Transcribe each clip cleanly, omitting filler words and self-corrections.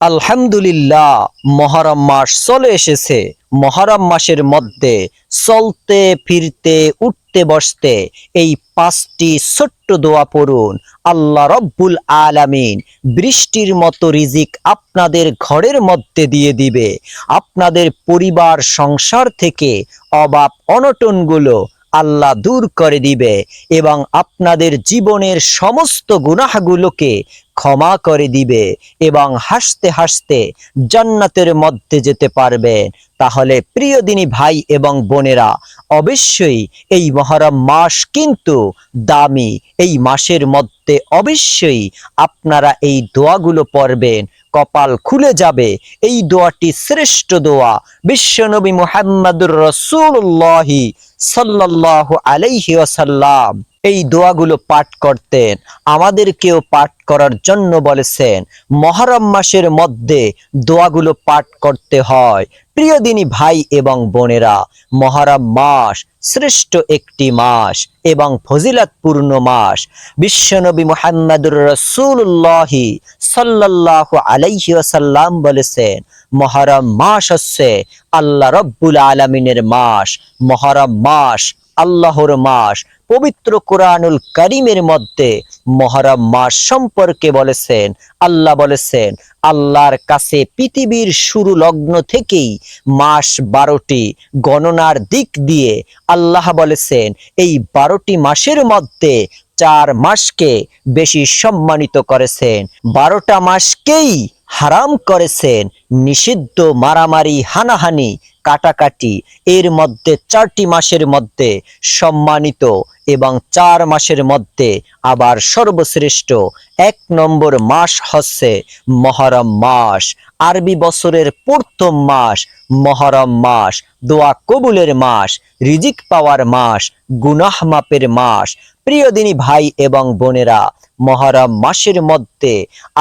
আলহামদুলিল্লাহ, মহরম মাস চলে এসেছে। মহরম মাসের মধ্যে চলতে ফিরতে উঠতে বসতে এই পাঁচটি ছোট্ট দোয়া পড়ুন। আল্লাহ রব্বুল আলামিন বৃষ্টির মতো রিজিক আপনাদের ঘরের মধ্যে দিয়ে দিবে। আপনাদের পরিবার সংসার থেকে অভাব অনটনগুলো আল্লাহ দূর করে দিবে এবং আপনাদের জীবনের সমস্ত গুনাহগুলোকে ক্ষমা করে দিবে এবং হাসতে হাসতে জান্নাতের মধ্যে যেতে পারবেন। তাহলে প্রিয় দিনী ভাই এবং বোনেরা, অবশ্যই এই মহরম মাস কিন্তু দামি। এই মাসের মধ্যে অবশ্যই আপনারা এই দোয়াগুলো পড়বেন, কপাল খুলে যাবে। এই দোয়াটি শ্রেষ্ঠ দোয়া। বিশ্বনবী মুহাম্মদুর রাসূলুল্লাহ সাল্লাল্লাহু আলাইহি ওয়াসাল্লাম এই দোয়াগুলো পাঠ করতেন, আমাদেরকেও পাঠ করার জন্য বলেছেন। মহরম মাসের মধ্যে দোয়াগুলো পাঠ করতে হয়। প্রিয় দিনী ভাই এবং বোনেরা, মহরম মাস শ্রেষ্ঠ একটি মাস এবং ফজিলতপূর্ণ মাস। বিশ্বনবী মুহাম্মদুর রাসূলুল্লাহ সাল্লাল্লাহু আলাইহি ওয়াসাল্লাম বলেছেন, মহরম মাস হচ্ছে আল্লাহ রব্বুল আলামিনের মাস। মহরম মাস আল্লাহর মাস। পবিত্র কোরআনুল কারীমের মধ্যে মহরম মাস সম্পর্কে বলেছেন, আল্লাহ বলেছেন, আল্লাহর কাছে পৃথিবীর শুরু লগ্ন থেকেই মাস 12টি গণনার দিক দিয়ে আল্লাহ বলেছেন, এই 12টি মাসের মধ্যে 4 মাসকে বেশি সম্মানিত করেছেন, 12টা মাসকেই হারাম করেছেন। নিষিদ্ধ মারামারি, হানাহানি, কাটাকাটি। এর মধ্যে 4টি মাসের মধ্যে সম্মানিত এবং 4 মাসের মধ্যে আবার সর্বশ্রেষ্ঠ 1 নম্বর মাস হচ্ছে মহরম মাস। আরবি বছরের প্রথম মাস মহরম মাস। দোয়া কবুলের মাস, রিজিক পাওয়ার মাস, গুনাহ মাপের মাস। প্রিয় দিনী ভাই এবং বোনেরা, মহরম মাসের মধ্যে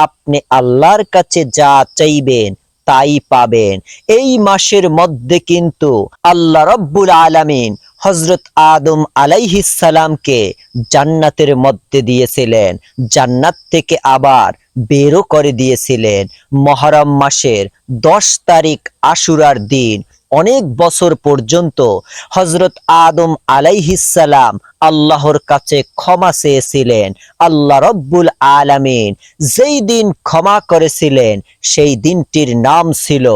আপনি আল্লাহর কাছে যা চাইবেন তাই পাবেন। এই মাসের মধ্যে কিন্তু আল্লাহ রব্বুল আলামিন হযরত আদম আলাইহিস সালামকে জান্নাতের মধ্যে দিয়েছিলেন, জান্নাত থেকে আবার বেরও করে দিয়েছিলেন। মহরম মাসের 10 তারিখ আশুরার দিন অনেক বছর পর্যন্ত হযরত আদম আলাইহিস সালাম আল্লাহর কাছে ক্ষমা চেয়েছিলেন। আল্লাহ রব্বুল আলামিন যেই দিন ক্ষমা করেছিলেন সেই দিনটির নাম ছিল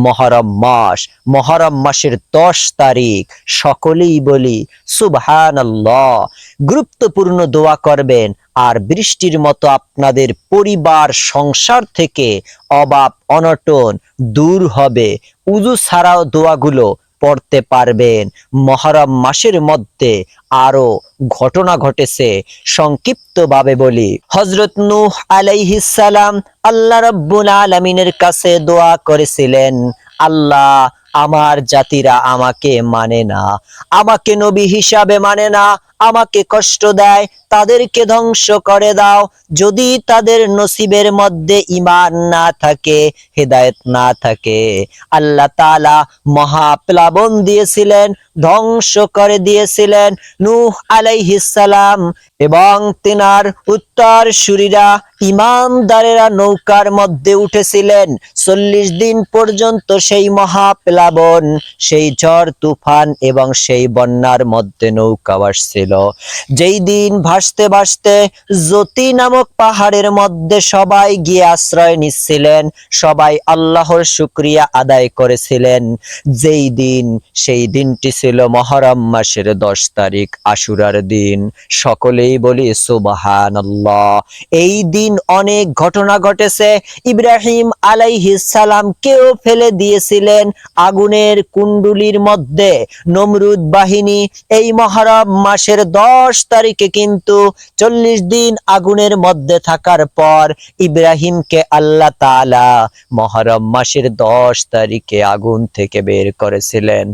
মহরম মাস। মহরম মাসের 10 তারিখ সকলেই বলি সুবহানাল্লাহ। গুরুত্বপূর্ণ দোয়া করবেন আর বৃষ্টির মতো আপনাদের পরিবার সংসার থেকে অভাব অনটন দূর হবে। উযু ছাড়াও দোয়াগুলো পড়তে পারবেন। মহরম মাসের মধ্যে আরো ঘটনা ঘটেছে, সংক্ষিপ্তভাবে বলি। হযরত নূহ আলাইহিস সালাম আল্লাহ রাব্বুল আলামিনের কাছে দোয়া করেছিলেন, আল্লাহ, আমার জাতিরা আমাকে মানে না, আমাকে নবী হিসাবে মানে না, আমাকে কষ্ট দেয়, তাদেরকে ধ্বংস করে দাও। যদি তাদের নসিবের মধ্যে ঈমান না থাকে, হেদায়েত না থাকে, আল্লাহ তাআলা মহাপ্লাবন দিয়েছিলেন, ধ্বংস করে দিয়েছিলেন। নূহ আলাইহিস সালাম এবং তিনার উত্তরসূরিরা ঈমানদারেরা নৌকার মধ্যে উঠেছিলেন। 40 দিন পর্যন্ত সেই মহাপ্লাবন, সেই ঝড় তুফান এবং সেই বন্যার মধ্যে নৌকা ভাসছিল। যেই দিন ভাসতে ভাসতে জ্যোতি নামক পাহাড়ের মধ্যে সবাই গিয়ে আশ্রয় নিচ্ছিলেন, সবাই আল্লাহর শুকরিয়া আদায় করেছিলেন। যেই দিন, সেই দিনটি ছিল মহরম মাসের 10 তারিখ আশুরার দিন। সকলেই বলি সুবহানাল্লাহ। এই দিন অনেক ঘটনা ঘটেছে। ইব্রাহিম আলাইহিস সালামকেও ফেলে দিয়েছিলেন আগুনের কুণ্ডুলির মধ্যে নমরুদ বাহিনী। এই মহরম মাসের 10 তারিখে কিন্তু 40 দিন আগুনের মধ্যে থাকার পর ইব্রাহিমকে আল্লাহ তাআলা মহরম মাসের 10 তারিখে আগুন থেকে বের করেছিলেন।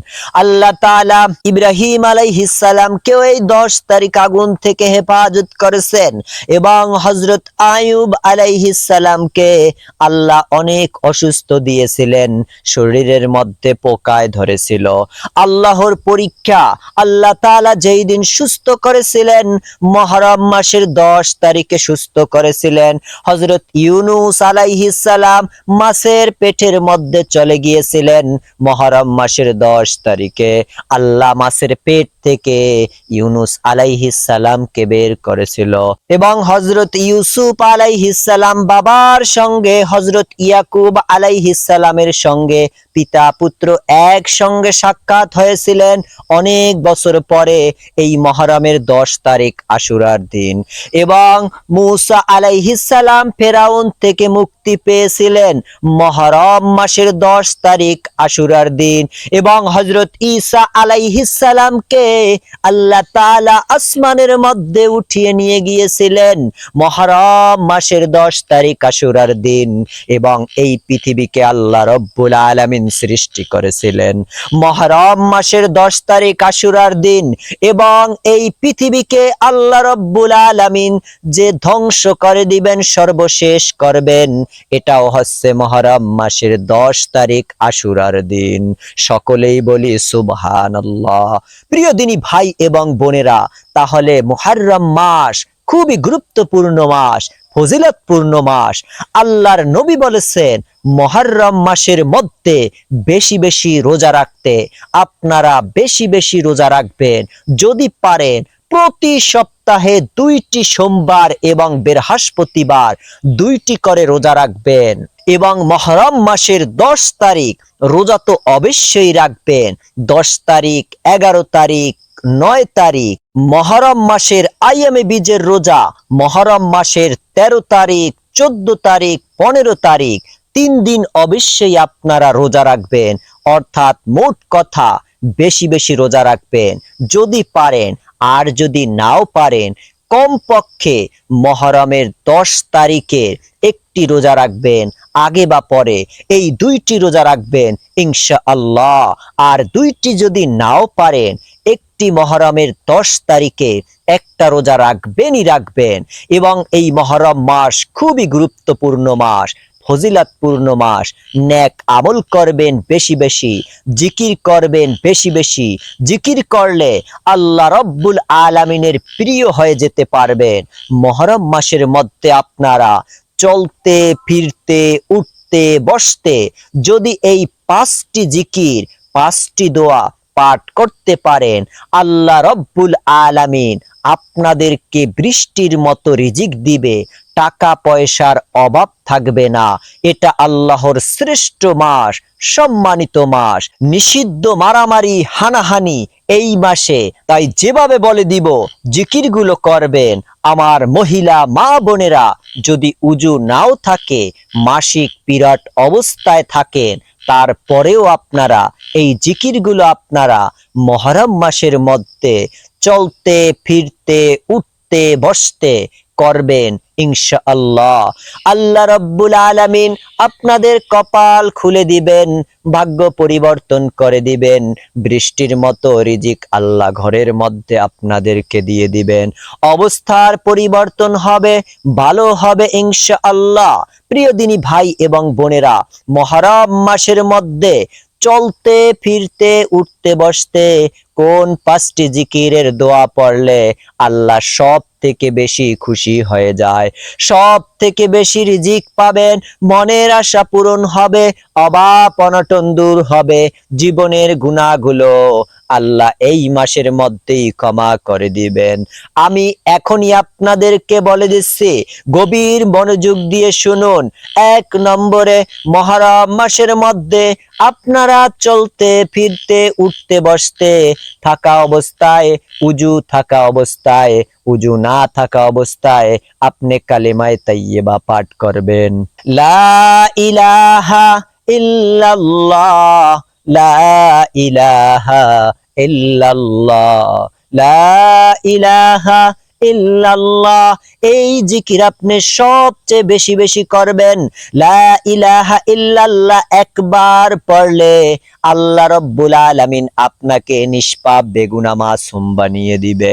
আল্লাহ তাআলা ইব্রাহিম আলাইহিস সালামকেও এই 10 তারিখ আগুন থেকে হেফাজত করেছেন এবং হযরত আইয়ুব আলাইহিস সালামকে আল্লাহ অনেক অসুস্থ দিয়েছিলেন, শরীরের মধ্যে পোকায় ধরেছিল। আল্লাহর পরীক্ষা, আল্লাহ তাআলা যেই দিন সুস্থ সুস্থ করেছিলেন, মুহররম মাসের 10 তারিখে সুস্থ করেছিলেন। হযরত ইউনূস আলাইহিস সালাম মাছের পেটের মধ্যে চলে গিয়েছিলেন মুহররম মাসের 10 তারিখে। আল্লাহ মাছের পেট থেকে ইউনূস আলাইহিস সালামকে বের করেছিল এবং হযরত ইউসুফ আলাইহিস সালাম বাবার সঙ্গে হযরত ইয়াকুব আলাইহিস সালামের সঙ্গে পিতা পুত্র একসঙ্গে সাক্ষাৎ হয়েছিলেন অনেক বছর পরে এই মুহররমের 10 তারিখ আশুরার দিন। এবং মূসা আলাইহিস সালাম ফেরাউন থেকে মুক্তি পেয়েছিলেন মুহররম মাসের 10 তারিখ আশুরার দিন। এবং হযরত ঈসা আলাইহিস সালামকে আল্লাহ তাআলা আসমানের মধ্যে উঠিয়ে নিয়ে গিয়েছিলেন মুহররম মাসের 10 তারিখ আশুরার দিন। এবং এই পৃথিবীকে আল্লাহ রব্বুল আলামিন সৃষ্টি করেছিলেন মুহররম মাসের 10 তারিখ আশুরার দিন। এবং এই পৃথিবীকে আল্লাহ রব্বুল আলামিন যে ধ্বংস করে দিবেন, সর্বশেষ করবেন, এটাও হচ্ছে মুহররম মাসের 10 তারিখ আশুরার দিন। সকলেই বলি সুবহানাল্লাহ। প্রিয় দিনী ভাই এবং বোনেরা, তাহলে মুহররম মাস খুবই গুরুত্বপূর্ণ মাস, ফজিলতপূর্ণ মাস। আল্লাহর নবী বলেছেন মুহররম মাসের মধ্যে বেশি বেশি রোজা রাখতে। আপনারা বেশি বেশি রোজা রাখবেন। যদি পারেন প্রতি সপ্তাহে 2টি সোমবার এবং বৃহস্পতিবার 2টি করে রোজা রাখবেন। এবং মুহররম মাসের 10 তারিখ রোজা তো অবশ্যই রাখবেন। 10 তারিখ, 11 তারিখ, 9 তারিখ মুহররম মাসের আইয়ামে বীজের রোজা, মুহররম মাসের 13 তারিখ, 14 তারিখ, 15 তারিখ 3 দিন অবশ্যই আপনারা রোজা রাখবেন। অর্থাৎ মোট কথা বেশি বেশি রোজা রাখবেন যদি পারেন। আর যদি নাও পারেন, কমপক্ষে মুহররমের 10 তারিখের একটি রোজা রাখবেন, আগে বা পরে এই 2টি রোজা রাখবেন ইনশাআল্লাহ। আর 2টি যদি নাও পারেন, একটি মুহররমের 10 তারিখে একটা রোজা রাখবেনই রাখবেন। এবং এই মুহররম মাস খুবই গুরুত্বপূর্ণ মাস, ফজিলতপূর্ণ মাস। নেক আমল করবেন বেশি বেশি, জিকির করবেন বেশি বেশি। জিকির করলে আল্লাহ রব্বুল আলামিনের প্রিয় হয়ে যেতে পারবেন। মুহররম মাসের মধ্যে আপনারা চলতে ফিরতে উঠতে বসতে যদি এই 5টি জিকির 5টি দোয়া পাঠ করতে পারেন, আল্লাহ রব্বুল আলামিন আপনাদেরকে বৃষ্টির মতো রিজিক দিবে, টাকা পয়সার অভাব থাকবে না। এটা আল্লাহর শ্রেষ্ঠ মাস, সম্মানিত মাস। নিষিদ্ধ মারামারি হানাহানি এই মাসে। তাই যেভাবে বলে দিব জিকিরগুলো করবেন। আমার মহিলা মা বোনেরা, যদি উজু নাও থাকে, মাসিক পিরিয়ড অবস্থায় থাকেন, তারপরেও আপনারা এই জিকিরগুলো আপনারা মুহররম মাসের মধ্যে চলতে ফিরতে উঠতে বসতে করবেন ইনশাআল্লাহ। আল্লাহ রব্বুল আলামিন আপনাদের কপাল খুলে দিবেন, ভাগ্য পরিবর্তন করে দিবেন। বৃষ্টির মতো রিজিক আল্লাহ ঘরের মধ্যে আপনাদেরকে দিয়ে দিবেন। অবস্থার পরিবর্তন হবে, ভালো হবে ইনশাআল্লাহ। প্রিয় দিনী ভাই এবং বোনেরা, মুহররম মাসের মধ্যে চলতে ফিরতে উঠতে বসতে কোন 5টি জিকিরের দোয়া পড়লে আল্লাহ সব থেকে বেশি খুশি হয়ে যায়, সব থেকে বেশি রিজিক পাবেন, মনের আশা পূরণ হবে, অভাব অনটন দূর হবে, জীবনের গুনাহগুলো আল্লাহ এই মাসের মধ্যেই ক্ষমা করে দিবেন। আমি এখনই আপনাদেরকে বলে দিচ্ছি, গভীর মনোযোগ দিয়ে শুনুন। 1 নম্বরে মুহররম মাসের মধ্যে আপনারা চলতে ফিরতে উঠতে বসতে থাকা অবস্থায়, উজু থাকা অবস্থায়, উজু না থাকা অবস্থায় আপনি কালিমায়ে তাইয়্যিবা পাঠ করবেন। লা ইলাহা ইল্লাল্লাহ, লা ইলাহা ইল্লাল্লাহ, লা ইলাহা ইল্লাল্লাহ। এই জিকির আপনি সবচেয়ে বেশি বেশি করবেন। লা ইলাহা ইল্লাল্লাহ একবার পড়লে আল্লাহ রব্বুল আলামিন আপনাকে নিষ্পাপ বেগুনা মাসুম বানিয়ে দিবে।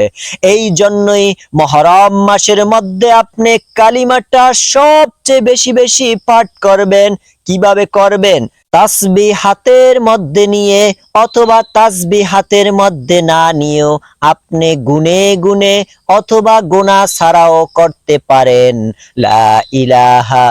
এই জন্যই মুহররম মাসের মধ্যে আপনি কালিমাটা সবচেয়ে বেশি বেশি পাঠ করবেন। কিভাবে করবেন? তাসবিহ হাতের মধ্যে নিয়ে অথবা তাসবিহ হাতের মধ্যে না নিয়েও আপনি গুনে গুনে অথবা গোনা ছাড়াও করতে পারেন। লা ইলাহা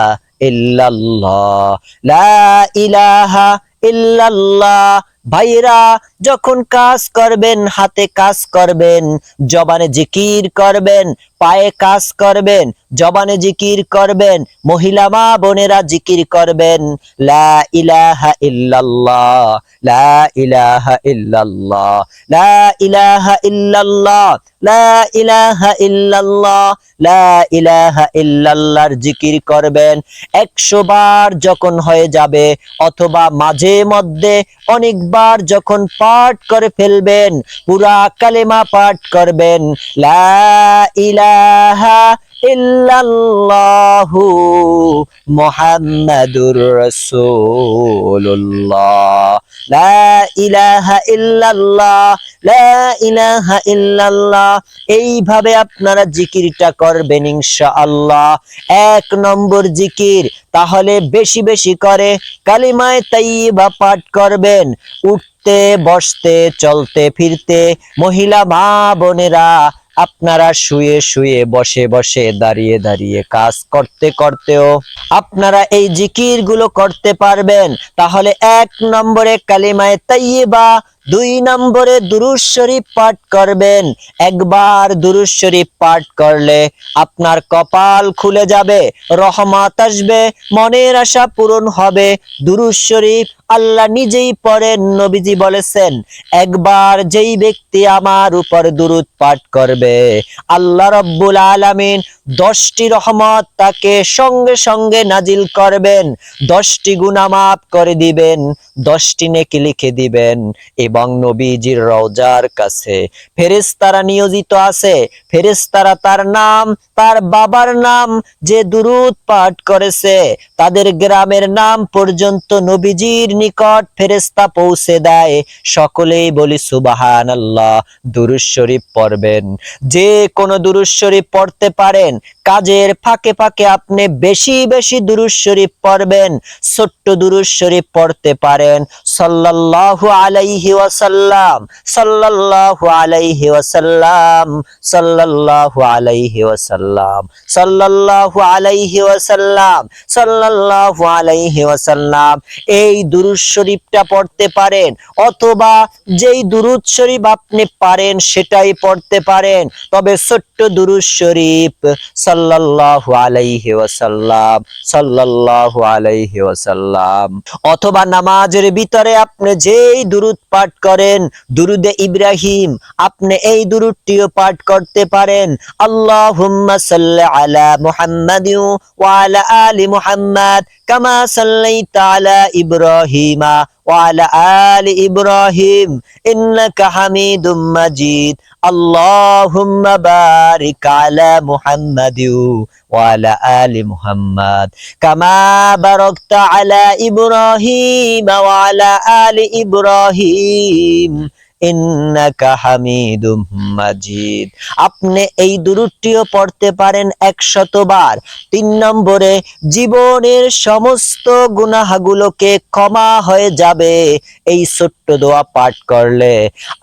ইল্লাল্লাহ, লা ইলাহা ইল্লাল্লাহ। ভাইরা, যখন কাজ করবেন, হাতে কাজ করবেন, জবানে জিকির করবেন, পায়ে কাজ করবেন, জবানে জিকির করবেন, মহিলা মা বোনেরা জিকির করবেন, লা ইলাহা ইল্লাল্লাহ, লা ইলাহা ইল্লাল্লাহ, লা ইলাহা ইল্লাল্লাহ, লা ইলাহা ইল্লাল্লাহ, লা ইলাহা ইল্লাল্লাহর জিকির করবেন। 100 বার যখন হয়ে যাবে অথবা মাঝে মধ্যে অনেকবার যখন পাঠ করে ফেলবেন, পুরা কালেমা পাঠ করবেন, লা ইলাহা ইল্লাল্লাহু মুহাম্মাদুর রাসূলুল্লাহ, লা ইলাহা ইল্লাল্লাহ, লা ইলাহা ইল্লাল্লাহ। এইভাবে আপনারা জিকিরটা করবেন ইনশাআল্লাহ। 1 নম্বর জিকির। তাহলে বেশি বেশি করে কালিমায়ে তাইয়্যিবা পাঠ করবেন, উঠতে বসতে চলতে ফিরতে। মহিলা মা বোনেরা, আপনারা শুয়ে শুয়ে বসে বসে দাঁড়িয়ে দাঁড়িয়ে কাজ করতে করতেও আপনারা এই জিকির গুলো করতে পারবেন। তাহলে 1 নম্বরে কালিমায়ে তাইয়্যিবা, 2 নম্বরে দুরূদ শরীফ পাঠ করবেন। একবার দুরূদ শরীফ পাঠ করলে আপনার কপাল খুলে যাবে, রহমত আসবে, মনের আশা পূরণ হবে। দুরূদ শরীফ আল্লাহ নিজেই পড়েন, নবীজি বলেছেন, একবার যেই ব্যক্তি আমার উপর দুরূদ পাঠ করবে, আল্লাহ রাব্বুল আলামিন 10টি রহমত তাকে সঙ্গে সঙ্গে নাজিল করবেন, 10টি গুনাহ মাফ করে দিবেন, 10টি নেকি লিখে দিবেন। এবং নবীজির রওজার কাছে ফেরেশতারা নিয়োজিত আছে। ফেরেশতারা তার নাম, তার বাবার নাম, যে দুরূদ পাঠ করেছে তাদের গ্রামের নাম পর্যন্ত নবীজির নিকট ফেরেশতা পৌঁছে দেয়। সকলেই বলি সুবহানাল্লাহ। দুরূদ শরীফ পড়বেন, যে কোনো দুরূদ শরীফ পড়তে পারেন। কাজের ফাঁকে ফাঁকে আপনি বেশি বেশি দুরূদ শরীফ পড়বেন। ছোট্ট দুরূদ শরীফ পড়তে পারেন, সাল্লাল্লাহু আলাইহি ওয়াসাল্লাম, সাল্লাল্লাহু আলাইহি ওয়াসাল্লাম, সাল্লাল্লাহু আলাইহি ওয়াসাল্লাম, সাল্লাল্লাহু আলাইহি ওয়াসাল্লাম, সাল্লাল্লাহু আলাইহি ওয়াসাল্লাম। এই দুরূদ শরীফটা পড়তে পারেন, অথবা যেই দুরূদ শরীফ আপনি পারেন সেটাই পড়তে পারেন। তবে ছোট্ট দুরূদ শরীফ, সাল্লাল্লাহু আলাইহি ওয়াসাল্লাম, সাল্লাল্লাহু আলাইহি ওয়াসাল্লাম। অথবা নামাজের ভিতরে আপনি যেই দুরূদ পাঠ করেন, দুরুদে ইব্রাহিম, আপনি এই দুরূদটিও পাঠ করতে পারেন। আল্লাহুম্মা সাল্লি আলা মুহাম্মাদিন ওয়া আলা আলি মুহাম্মাদ কামা সাল্লাইতা আলা ইব্রাহিমা ওয়া আলা আলি ইব্রাহিম ইন্নাকা হামিদুম মাজিদ। আল্লাহুম্মা বারিক আলা মুহাম্মাদিন ওয়া আলা আলি মুহাম্মাদ কামা বারাকতা আলা ইব্রাহিম ওয়া আলা আলি ইব্রাহিম ইন্নাকা হামিদুম মাজিদ। আপনি এই দুরূদটিও পড়তে পারেন 100 বার। 3 নম্বরে, জীবনের সমস্ত গুনাহগুলোকে ক্ষমা হয়ে যাবে এই ছোট্ট দোয়া পাঠ করলে।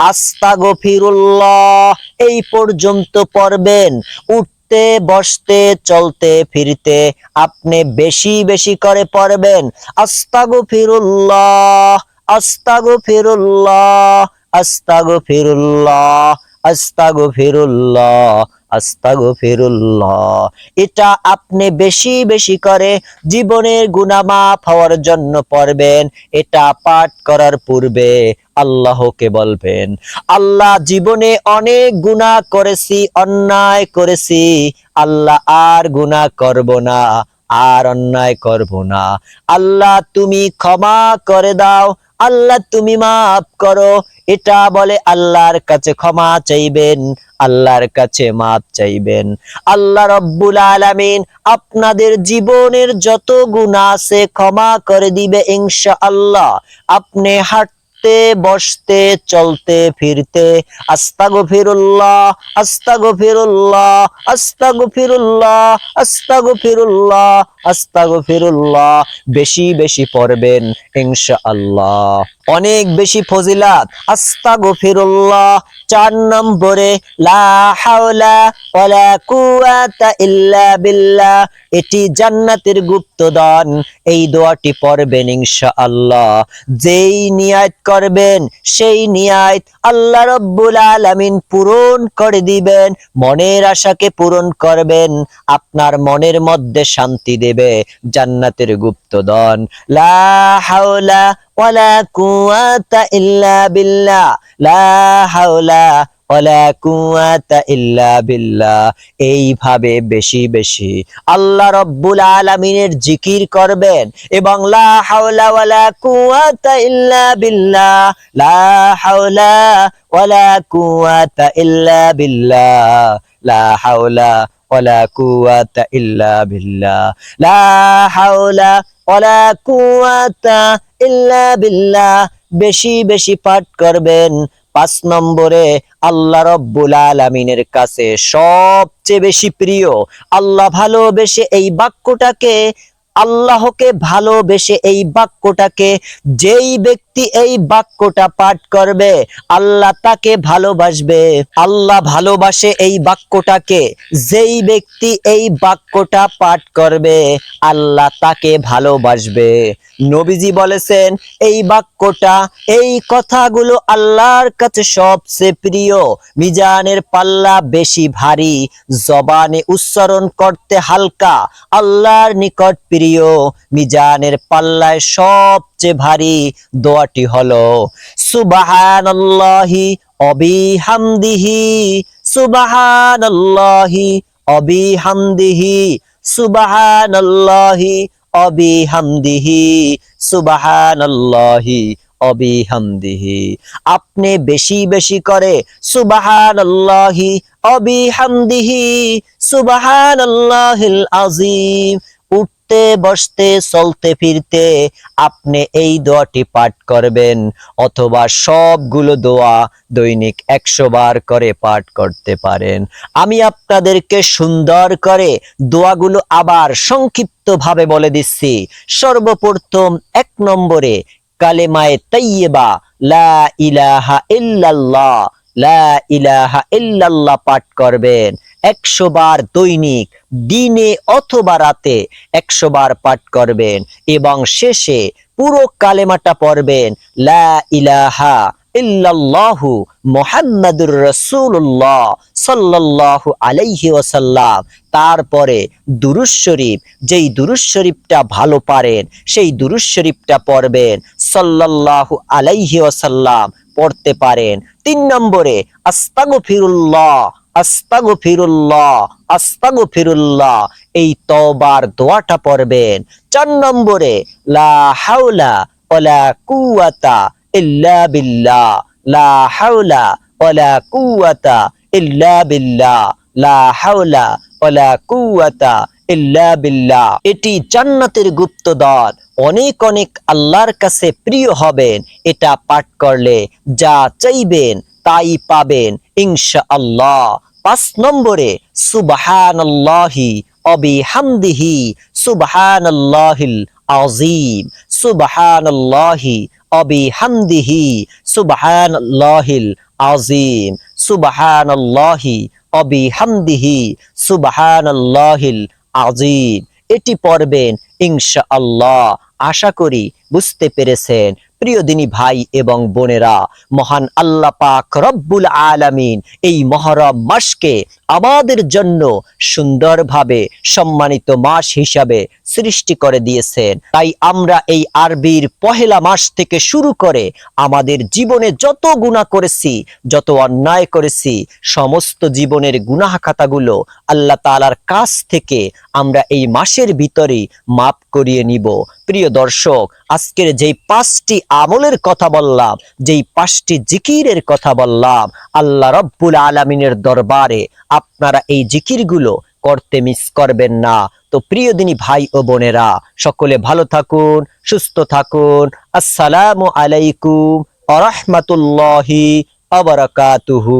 আস্তাগফিরুল্লাহ এই পর্যন্ত পড়বেন। উঠতে বসতে চলতে ফিরতে আপনি বেশি বেশি করে পড়বেন, আস্তাগফিরুল্লাহ, আস্তাগফিরুল্লাহ, আস্তাগফিরুল্লাহ, আস্তাগফিরুল্লাহ, আস্তাগফিরুল্লাহ। এটা আপনি বেশি বেশি করে জীবনের গুনাহ মাফ হওয়ার জন্য পড়বেন। এটা পাঠ করার পূর্বে আল্লাহকে বলবেন, আল্লাহ জীবনে অনেক গুনাহ করেছি, অন্যায় করেছি, আল্লাহ আর গুনাহ করব না, আর অন্যায় করব না। আল্লাহ তুমি ক্ষমা করে দাও, আল্লাহ তুমি মাফ করো। এটা বলে আল্লাহর কাছে ক্ষমা চাইবেন, আল্লাহর কাছে মাফ চাইবেন। আল্লাহ রব্বুল আলামিন আপনাদের জীবনের যত গুনাহ আছে ক্ষমা করে দিবে ইনশাআল্লাহ। আপনি হাঁটতে বসতে চলতে ফিরতে আস্তাগফিরুল্লাহ, আস্তাগফিরুল্লাহ, আস্তাগফিরুল্লাহ, আস্তাগফিরুল্লাহ, আস্তাগফিরুল্লাহ বেশি বেশি পড়বেন ইনশাআল্লাহ। অনেক বেশি ফজিলাত আস্তাগফিরুল্লাহ। 4 নম্বরে লা হাওলা ওয়ালা কুওয়াতা ইল্লা বিল্লাহ, এটি জান্নাতের গুপ্তধন। এই দোয়াটি পড়বেন ইনশাআল্লাহ। যেই নিয়াত করবেন সেই নিয়াত আল্লাহ রাব্বুল আলামিন পূরণ করে দিবেন। মনের আশাকে পূরণ করবেন, আপনার মনের মধ্যে শান্তি দেবে জান্নাতের গুপ্তধন। লা হাওলা ওয়ালা কুওয়াতা ইল্লা বিল্লাহ, লা হাওলা ওয়ালা কুওয়াতা ইল্লা বিল্লাহ। এইভাবে বেশি বেশি আল্লাহ রাব্বুল আলামিনের জিকির করবেন এবং লা হাওলা ওয়ালা কুওয়াতা ইল্লা বিল্লাহ, লা হাওলা ওয়ালা কুওয়াতা ইল্লা বিল্লাহ, লা হাওলা ওয়ালা কুওয়াতা ইল্লা বিল্লাহ, লা হাওলা ওয়ালা কুওয়াতা ইল্লা বিল্লাহ। বেশি বেশি পাঠ করবেন। 5 নম্বরে আল্লাহ রাব্বুল আলামিনের কাছে সবচেয়ে বেশি প্রিয়, আল্লাহ ভালোবেসে এই বাক্যটাকে, আল্লাহকে ভালোবেসে এই বাক্যটাকে, যেই ব্যক্তি এই বাক্যটা পাঠ করবে আল্লাহ তাকে ভালোবাসবে। আল্লাহ ভালোবাসে এই বাক্যটাকে, যেই ব্যক্তি এই বাক্যটা পাঠ করবে আল্লাহ তাকে ভালোবাসবে। নবীজি বলেছেন এই বাক্যটা, এই কথাগুলো আল্লাহর কাছে সবচেয়ে প্রিয়। মিজানের পাল্লা বেশি ভারী, জবানে উচ্চারণ করতে হালকা, আল্লাহর নিকট প্রিয়। মিজানের পাল্লায় সবচেয়ে ভারী দোয়াটি হলো সুবহানাল্লাহি ওয়া বিহামদিহি, সুবহানাল্লাহি ওয়া বিহামদিহি, সুবহানাল্লাহি ওয়া বিহামদিহি, সুবহানাল্লাহি ওয়া বিহামদিহি। আপনি বেশি বেশি করে সুবহানাল্লাহি ওয়া বিহামদিহি, সুবহানাল্লাহিল আযীম, উঠতে বসতে চলতে ফিরতে আপনি এই দোয়াটি পাঠ করবেন, অথবা সবগুলো দোয়া দৈনিক 100 বার করে পাঠ করতে পারেন। আমি আপনাদেরকে সুন্দর করে দোয়াগুলো আবার সংক্ষিপ্ত ভাবে বলে দিচ্ছি। সর্বপ্রথম 1 নম্বরে কালেমায়ে তাইয়্যিবা লা ইলাহা ইল্লাল্লাহ, লা ইলাহা ইল্লাল্লাহ পাঠ করবেন 100 বার দৈনিক, দিনে অথবা রাতে 100 বার পাঠ করবেন এবং শেষে পুরো কালেমাটা পড়বেন লা ইলাহা ইল্লাল্লাহু মুহাম্মাদুর রাসূলুল্লাহ সাল্লাল্লাহু আলাইহি ওয়াসাল্লাম। তারপরে দুরূদ শরীফ, যেই দুরূদ শরীফটা ভালো পারেন সেই দুরূদ শরীফটা পড়বেন, সাল্লাল্লাহু আলাইহি ওয়াসাল্লাম পড়তে পারেন। 3 নম্বরে আস্তাগফিরুল্লাহ, আস্তাগফিরুল্লাহ, আস্তাগফিরুল্লাহ, এই তওবার দোয়াটা পড়বেন। 4 নম্বরে লা হাওলা ওয়ালা কুওয়াতা ইল্লা বিল্লাহ, লা হাওলা ওয়ালা কুওয়াতা ইল্লা বিল্লাহ, লা হাওলা ওয়ালা কুওয়াতা ইল্লা বিল্লাহ। এটি জান্নাতের গুপ্তধন, অনেক অনেক আল্লাহর কাছে প্রিয় হবেন। এটা পাঠ করলে যা চাইবেন তাই পাবেন ইনশাআল্লাহ। 5 নম্বরে সুবহানাল্লাহি ওয়া বিহামদিহি, সুবহানাল্লাহিল আযীম, সুবহানাল্লাহি ওয়া বিহামদিহি, সুবহানাল্লাহিল আযীম, সুবহানাল্লাহি ওয়া বিহামদিহি, সুবহানাল্লাহিল আযীম। এটি পড়বেন ইনশাআল্লাহ। আশা করি বুঝতে পেরেছেন। প্রিয় দিনী ভাই এবং বোনেরা, মহান আল্লাহ পাক রব্বুল আলামিন এই মুহররম মাসকে আমাদের জন্য সুন্দরভাবে সম্মানিত মাস হিসাবে সৃষ্টি করে দিয়েছেন। তাই আমরা এই আরবির পহেলা মাস থেকে শুরু করে আমাদের জীবনে যত গুনাহ করেছি, যত অন্যায় করেছি, সমস্ত জীবনের গুনাহ খাতাগুলো আল্লাহ তাআলার কাছ থেকে আমরা এই মাসের ভিতরে মাফ করিয়ে নিব। প্রিয় দর্শক, আজকের যেই 5টি আমলের কথা বললাম, যেই 5টি জিকিরের কথা বললাম, আল্লাহ রব্বুল আলামিনের দরবারে আপনারা এই জিকিরগুলো করতে মিস করবেন না। তো প্রিয় দিনী ভাই ও বোনেরা, সকলে ভালো থাকুন, সুস্থ থাকুন। আসসালামু আলাইকুম ওয়া রাহমাতুল্লাহি ওয়া বারাকাতুহু।